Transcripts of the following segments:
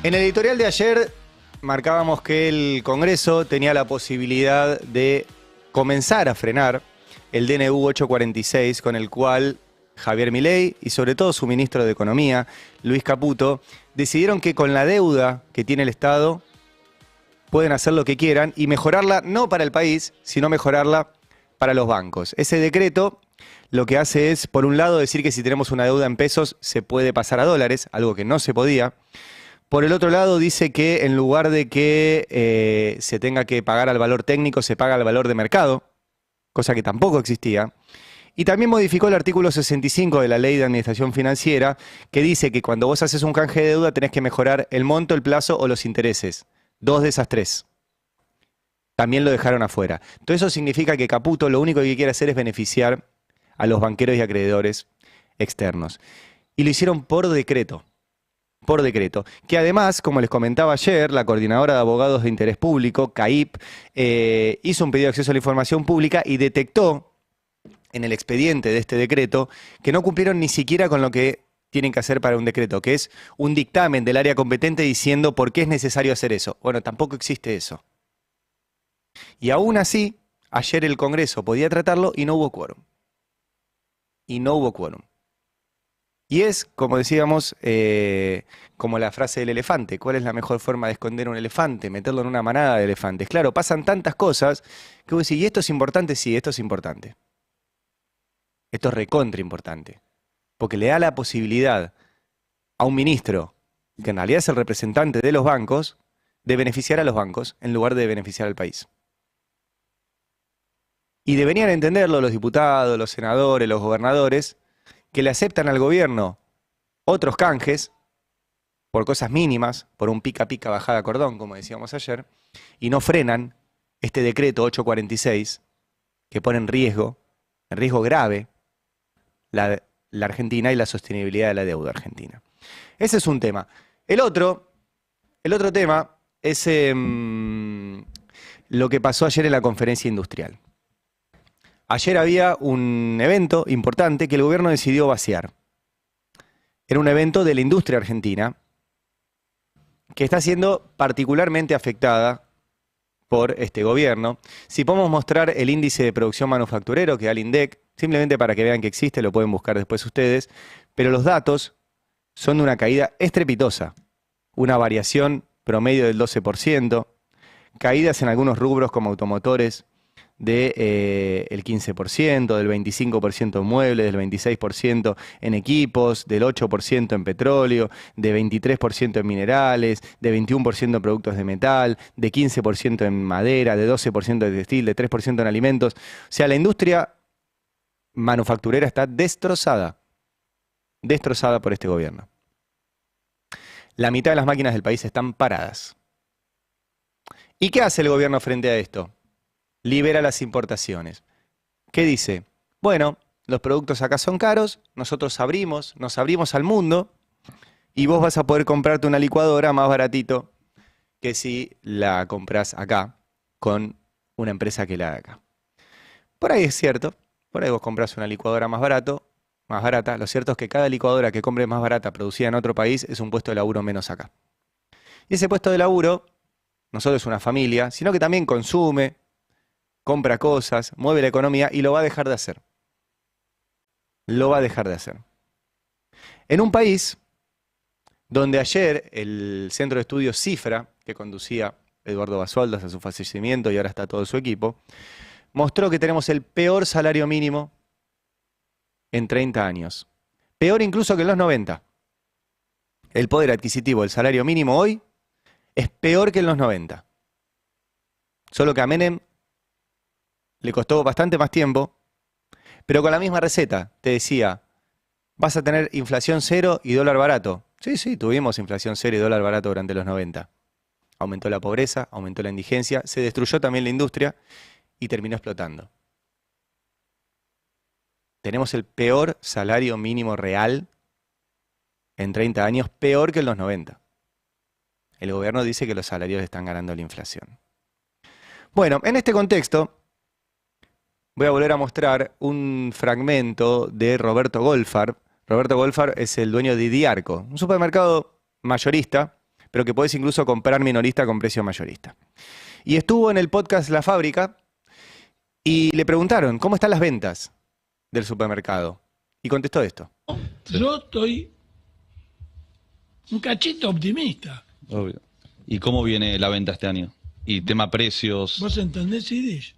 En el editorial de ayer marcábamos que el Congreso tenía la posibilidad de comenzar a frenar el DNU 846, con el cual Javier Milei y sobre todo su ministro de Economía, Luis Caputo, decidieron que con la deuda que tiene el Estado pueden hacer lo que quieran y mejorarla no para el país, sino mejorarla para los bancos. Ese decreto lo que hace es, por un lado, decir que si tenemos una deuda en pesos se puede pasar a dólares, algo que no se podía. Por el otro lado, dice que en lugar de que se tenga que pagar al valor técnico, se paga al valor de mercado, cosa que tampoco existía. Y también modificó el artículo 65 de la Ley de Administración Financiera, que dice que cuando vos haces un canje de deuda tenés que mejorar el monto, el plazo o los intereses. Dos de esas tres. También lo dejaron afuera. Todo eso significa que Caputo lo único que quiere hacer es beneficiar a los banqueros y acreedores externos. Y lo hicieron por decreto. Por decreto, que además, como les comentaba ayer, la Coordinadora de Abogados de Interés Público, CAIP, hizo un pedido de acceso a la información pública y detectó en el expediente de este decreto que no cumplieron ni siquiera con lo que tienen que hacer para un decreto, que es un dictamen del área competente diciendo por qué es necesario hacer eso. Bueno, tampoco existe eso. Y aún así, ayer el Congreso podía tratarlo y no hubo quórum. Y no hubo quórum. Y es, como decíamos, como la frase del elefante. ¿Cuál es la mejor forma de esconder un elefante? Meterlo en una manada de elefantes. Claro, pasan tantas cosas que vos decís, ¿y esto es importante? Sí, esto es importante. Esto es recontra importante. Porque le da la posibilidad a un ministro, que en realidad es el representante de los bancos, de beneficiar a los bancos en lugar de beneficiar al país. Y deberían entenderlo los diputados, los senadores, los gobernadores, que le aceptan al gobierno otros canjes por cosas mínimas, por un pica pica bajada cordón, como decíamos ayer, y no frenan este decreto 846 que pone en riesgo grave, la Argentina y la sostenibilidad de la deuda argentina. Ese es un tema. El otro tema es lo que pasó ayer en la conferencia industrial. Ayer había un evento importante que el gobierno decidió vaciar. Era un evento de la industria argentina que está siendo particularmente afectada por este gobierno. Si podemos mostrar el índice de producción manufacturero que da el INDEC, simplemente para que vean que existe, lo pueden buscar después ustedes, pero los datos son de una caída estrepitosa, una variación promedio del 12%, caídas en algunos rubros como automotores del 15%, del 25% en muebles, del 26% en equipos, del 8% en petróleo, de 23% en minerales, de 21% en productos de metal, de 15% en madera, de 12% de textil, de 3% en alimentos. O sea, la industria manufacturera está destrozada por este gobierno. La mitad de las máquinas del país están paradas. ¿Y qué hace el gobierno frente a esto? Libera las importaciones. ¿Qué dice? Bueno, los productos acá son caros, nosotros nos abrimos al mundo y vos vas a poder comprarte una licuadora más baratito que si la compras acá con una empresa que la haga acá. Por ahí es cierto, por ahí vos compras una licuadora más barata. Lo cierto es que cada licuadora que compres más barata producida en otro país es un puesto de laburo menos acá. Y ese puesto de laburo no solo es una familia, sino que también consume, compra cosas, mueve la economía y lo va a dejar de hacer. Lo va a dejar de hacer. En un país donde ayer el centro de estudios Cifra, que conducía Eduardo Basualdo hasta su fallecimiento y ahora está todo su equipo, mostró que tenemos el peor salario mínimo en 30 años. Peor incluso que en los 90. El poder adquisitivo del salario mínimo hoy es peor que en los 90. Solo que a Menem le costó bastante más tiempo, pero con la misma receta. Te decía, vas a tener inflación cero y dólar barato. Sí, tuvimos inflación cero y dólar barato durante los 90. Aumentó la pobreza, aumentó la indigencia, se destruyó también la industria y terminó explotando. Tenemos el peor salario mínimo real en 30 años, peor que en los 90. El gobierno dice que los salarios están ganando la inflación. Bueno, en este contexto voy a volver a mostrar un fragmento de Roberto Goldfarb. Roberto Goldfarb es el dueño de Diarco, un supermercado mayorista, pero que podés incluso comprar minorista con precio mayorista. Y estuvo en el podcast La Fábrica y le preguntaron, ¿cómo están las ventas del supermercado? Y contestó esto. Yo estoy un cachito optimista. Obvio. ¿Y cómo viene la venta este año? Y tema precios. ¿Vos entendés Yiddish?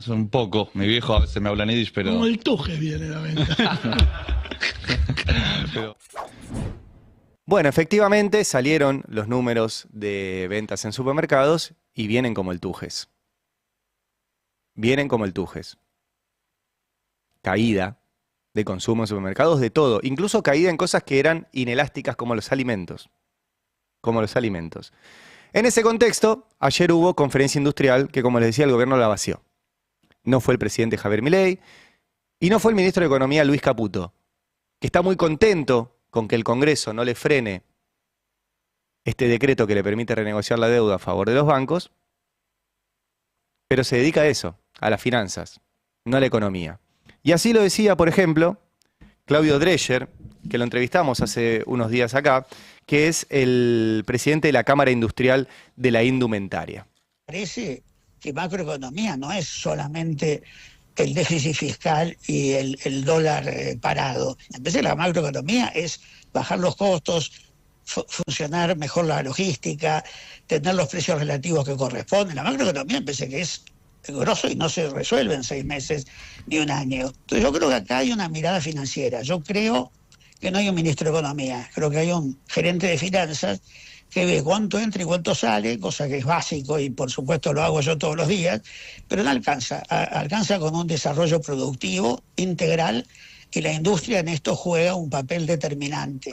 Un poco. Mi viejo a veces me habla en Yiddish, pero... Como el tuje viene la venta. pero... Bueno, efectivamente salieron los números de ventas en supermercados y vienen como el Tujes. Vienen como el Tujes. Caída de consumo en supermercados, de todo. Incluso caída en cosas que eran inelásticas como los alimentos. Como los alimentos. En ese contexto, ayer hubo conferencia industrial que, como les decía, el gobierno la vació. No fue el presidente Javier Milei y no fue el ministro de Economía Luis Caputo, que está muy contento con que el Congreso no le frene este decreto que le permite renegociar la deuda a favor de los bancos, pero se dedica a eso, a las finanzas, no a la economía. Y así lo decía, por ejemplo, Claudio Dreyer, que lo entrevistamos hace unos días acá, que es el presidente de la Cámara Industrial de la Indumentaria. Parece que macroeconomía no es solamente el déficit fiscal y el dólar parado. En vez de la macroeconomía es bajar los costos, funcionar mejor la logística, tener los precios relativos que corresponden. La macroeconomía me parece que es grosso y no se resuelve en 6 meses ni un año. Entonces yo creo que acá hay una mirada financiera. Yo creo que no hay un ministro de Economía, creo que hay un gerente de finanzas que ve cuánto entra y cuánto sale, cosa que es básico y por supuesto lo hago yo todos los días, pero no alcanza. Alcanza con un desarrollo productivo integral y la industria en esto juega un papel determinante.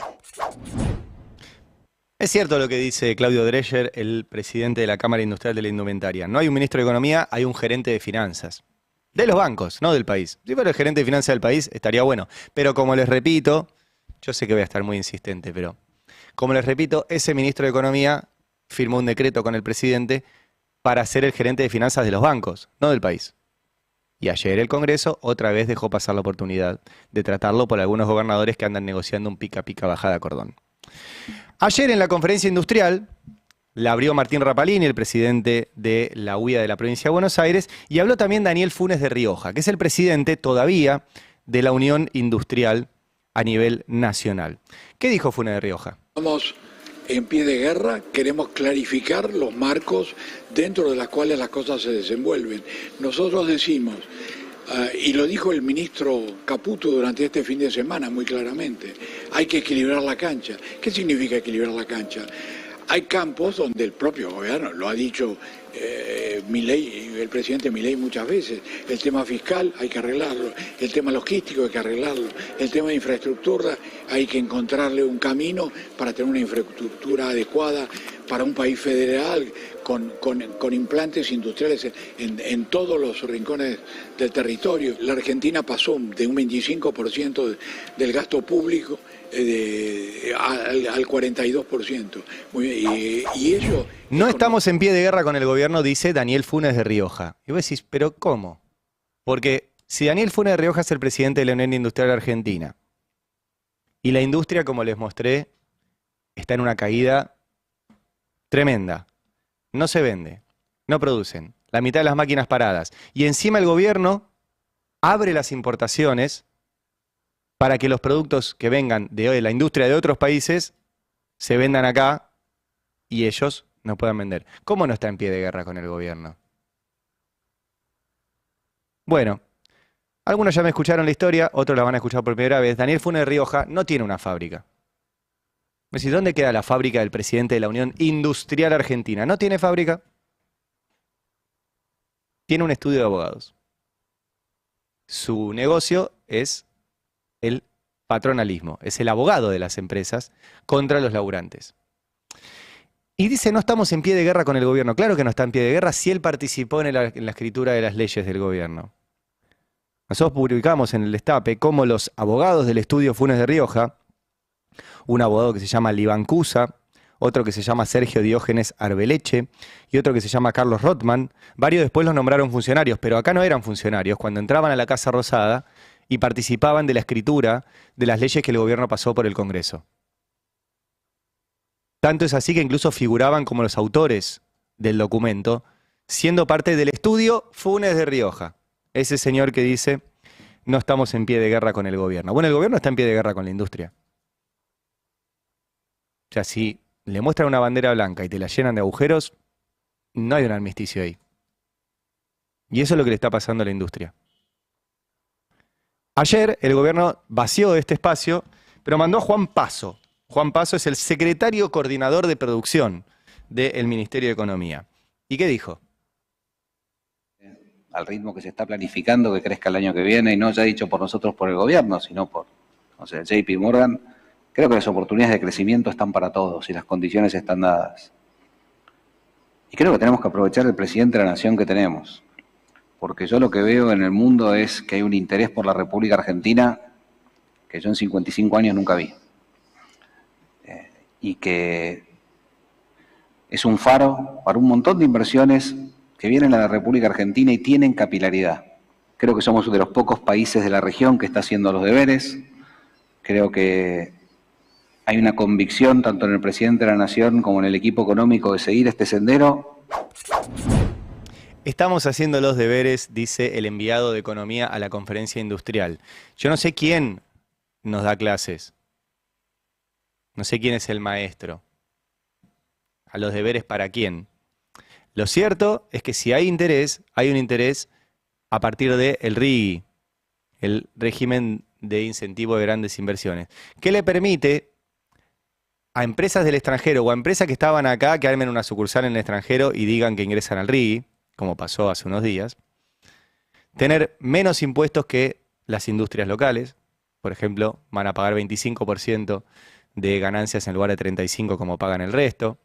Es cierto lo que dice Claudio Dreyer, el presidente de la Cámara Industrial de la Indumentaria. No hay un ministro de Economía, hay un gerente de finanzas. De los bancos, no del país. Si fuera el gerente de finanzas del país, estaría bueno. Pero como les repito, yo sé que voy a estar muy insistente, pero como les repito, ese ministro de Economía firmó un decreto con el presidente para ser el gerente de finanzas de los bancos, no del país. Y ayer el Congreso otra vez dejó pasar la oportunidad de tratarlo por algunos gobernadores que andan negociando un pica-pica bajada a cordón. Ayer en la conferencia industrial la abrió Martín Rapalini, el presidente de la UIA de la provincia de Buenos Aires, y habló también Daniel Funes de Rioja, que es el presidente todavía de la Unión Industrial a nivel nacional. ¿Qué dijo Funes de Rioja? Estamos en pie de guerra, queremos clarificar los marcos dentro de los cuales las cosas se desenvuelven. Nosotros decimos, y lo dijo el ministro Caputo durante este fin de semana muy claramente, hay que equilibrar la cancha. ¿Qué significa equilibrar la cancha? Hay campos donde el propio gobierno, lo ha dicho Milei, el presidente Milei muchas veces, el tema fiscal hay que arreglarlo, el tema logístico hay que arreglarlo, el tema de infraestructura hay que encontrarle un camino para tener una infraestructura adecuada para un país federal con implantes industriales en todos los rincones del territorio. La Argentina pasó de un 25% del gasto público al 42%. Muy bien. Y ello... No estamos en pie de guerra con el gobierno, dice Daniel Funes de Rioja. Y vos decís, ¿pero cómo? Porque si Daniel Funes de Rioja es el presidente de la Unión Industrial Argentina y la industria, como les mostré, está en una caída tremenda. No se vende, no producen, la mitad de las máquinas paradas. Y encima el gobierno abre las importaciones para que los productos que vengan de la industria de otros países se vendan acá y ellos no puedan vender. ¿Cómo no está en pie de guerra con el gobierno? Bueno, algunos ya me escucharon la historia, otros la van a escuchar por primera vez. Daniel Funes de Rioja no tiene una fábrica. Me decís, ¿dónde queda la fábrica del presidente de la Unión Industrial Argentina? No tiene fábrica. Tiene un estudio de abogados. Su negocio es el patronalismo, es el abogado de las empresas contra los laburantes. Y dice, no estamos en pie de guerra con el gobierno. Claro que no está en pie de guerra si él participó en la escritura de las leyes del gobierno. Nosotros publicamos en el Destape cómo los abogados del estudio Funes de Rioja, un abogado que se llama Libancusa, otro que se llama Sergio Diógenes Arbeleche y otro que se llama Carlos Rothman, varios después los nombraron funcionarios, pero acá no eran funcionarios, cuando entraban a la Casa Rosada y participaban de la escritura de las leyes que el gobierno pasó por el Congreso. Tanto es así que incluso figuraban como los autores del documento, siendo parte del estudio Funes de Rioja. Ese señor que dice, no estamos en pie de guerra con el gobierno. Bueno, el gobierno está en pie de guerra con la industria. O sea, si le muestran una bandera blanca y te la llenan de agujeros, no hay un armisticio ahí. Y eso es lo que le está pasando a la industria. Ayer el gobierno vació este espacio, pero mandó a Juan Paso. Juan Paso es el secretario coordinador de producción del Ministerio de Economía. ¿Y qué dijo? Al ritmo que se está planificando, que crezca el año que viene, y no ya dicho por nosotros, por el gobierno, sino por, o sea, JP Morgan, creo que las oportunidades de crecimiento están para todos y las condiciones están dadas. Y creo que tenemos que aprovechar el presidente de la nación que tenemos, porque yo lo que veo en el mundo es que hay un interés por la República Argentina que yo en 55 años nunca vi. Y que es un faro para un montón de inversiones que vienen a la República Argentina y tienen capilaridad. Creo que somos de los pocos países de la región que está haciendo los deberes. Creo que hay una convicción, tanto en el presidente de la Nación como en el equipo económico, de seguir este sendero. Estamos haciendo los deberes, dice el enviado de Economía a la conferencia industrial. Yo no sé quién nos da clases. No sé quién es el maestro. ¿A los deberes para quién? Lo cierto es que si hay interés, hay un interés a partir del RIGI, el régimen de incentivo de grandes inversiones, que le permite a empresas del extranjero o a empresas que estaban acá, que armen una sucursal en el extranjero y digan que ingresan al RIGI, como pasó hace unos días, tener menos impuestos que las industrias locales. Por ejemplo, van a pagar 25% de ganancias en lugar de 35% como pagan el resto,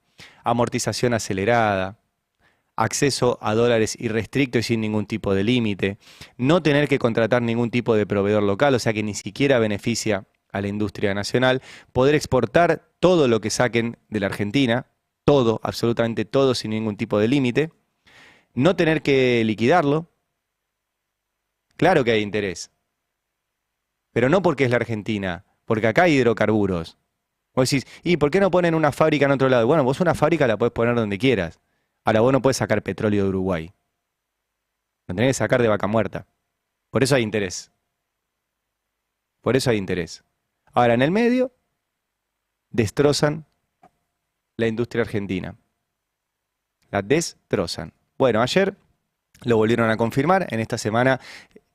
amortización acelerada, acceso a dólares irrestricto y sin ningún tipo de límite, no tener que contratar ningún tipo de proveedor local, o sea que ni siquiera beneficia a la industria nacional, poder exportar todo lo que saquen de la Argentina, todo, absolutamente todo, sin ningún tipo de límite, no tener que liquidarlo. Claro que hay interés, pero no porque es la Argentina, porque acá hay hidrocarburos. Vos decís, ¿y por qué no ponen una fábrica en otro lado? Bueno, vos una fábrica la podés poner donde quieras. Ahora vos no podés sacar petróleo de Uruguay. Lo tenés que sacar de Vaca Muerta. Por eso hay interés. Por eso hay interés. Ahora, en el medio, destrozan la industria argentina. La destrozan. Bueno, ayer lo volvieron a confirmar. En esta semana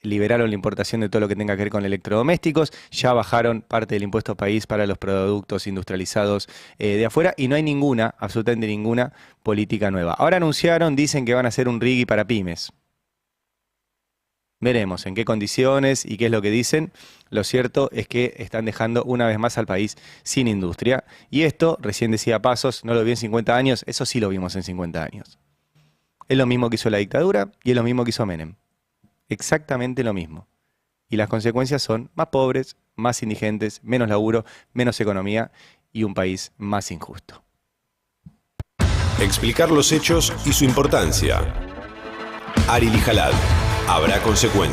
liberaron la importación de todo lo que tenga que ver con electrodomésticos, ya bajaron parte del impuesto país para los productos industrializados de afuera y no hay ninguna, absolutamente ninguna política nueva. Ahora anunciaron, dicen que van a hacer un RIGI para pymes. Veremos en qué condiciones y qué es lo que dicen. Lo cierto es que están dejando una vez más al país sin industria. Y esto, recién decía Pasos, no lo vi en 50 años, eso sí lo vimos en 50 años. Es lo mismo que hizo la dictadura y es lo mismo que hizo Menem. Exactamente lo mismo. Y las consecuencias son más pobres, más indigentes, menos laburo, menos economía y un país más injusto. Explicar los hechos y su importancia. Ari Lijalad. Habrá consecuencias.